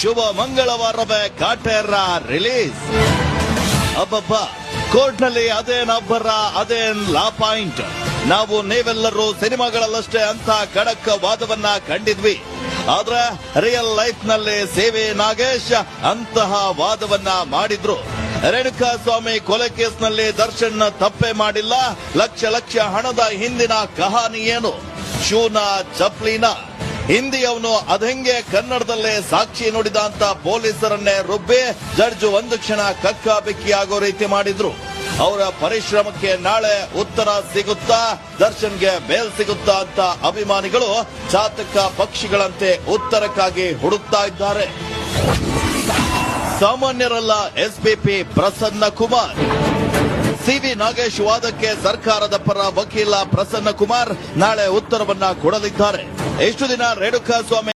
ಶುಭ ಮಂಗಳವಾರವೇ Kaatera release. ಅಬ್ಬಬ್ಬ, ಕೋರ್ಟ್ನಲ್ಲಿ ಅದೇನ್ ಅಬ್ಬರ, ಅದೇನ್ ಲಾ ಪಾಯಿಂಟ್. ನಾವು ನೀವೆಲ್ಲರೂ ಸಿನಿಮಾಗಳಲ್ಲಷ್ಟೇ ಅಂತ ಖಡಕ್ ವಾದವನ್ನ ಕಂಡಿದ್ವಿ. ಆದ್ರೆ ರಿಯಲ್ ಲೈಫ್ ನಲ್ಲಿ ಸೇವೆ ನಾಗೇಶ್ ಅಂತಹ ವಾದವನ್ನ ಮಾಡಿದ್ರು. ರೇಣುಕಾ ಸ್ವಾಮಿ ಕೊಲೆ ಕೇಸ್ನಲ್ಲಿ ದರ್ಶನ್ ತಪ್ಪೇ ಮಾಡಿಲ್ಲ. ಲಕ್ಷ ಲಕ್ಷ ಹಣದ ಹಿಂದಿನ ಕಹಾನಿ ಏನು? ಶೂನ ಚಪ್ಲಿನ ಹಿಂದಿಯವನು ಅದೆಂಗೆ ಕನ್ನಡದಲ್ಲೇ ಸಾಕ್ಷಿ ನುಡಿದ ಅಂತ ಪೊಲೀಸರನ್ನೇ ರುಬ್ಬಿ ಜಡ್ಜ್ ಒಂದು ಕ್ಷಣ ಕಕ್ಕಾಬಿಕ್ಕಿಯಾಗೋ ರೀತಿ ಮಾಡಿದ್ರು. ಅವರ ಪರಿಶ್ರಮಕ್ಕೆ ನಾಳೆ ಉತ್ತರ ಸಿಗುತ್ತಾ, ದರ್ಶನ್ಗೆ ಬೇಲ್ ಸಿಗುತ್ತಾ ಅಂತ ಅಭಿಮಾನಿಗಳು ಚಾತಕ ಪಕ್ಷಿಗಳಂತೆ ಉತ್ತರಕ್ಕಾಗಿ ಹುಡುಕ್ತಾ ಇದ್ದಾರೆ. ಸಾಮಾನ್ಯರಲ್ಲ ಎಸ್ಪಿಪಿ ಪ್ರಸನ್ನ ಕುಮಾರ್. ಸಿವಿ ನಾಗೇಶ್ ವಾದಕ್ಕೆ ಸರ್ಕಾರದ ಪರ ವಕೀಲ ಪ್ರಸನ್ನ ಕುಮಾರ್ ನಾಳೆ ಉತ್ತರವನ್ನ ಕೊಡಲಿದ್ದಾರೆ. ಎಷ್ಟು ದಿನ ರೇಣುಕಾ ಸ್ವಾಮಿ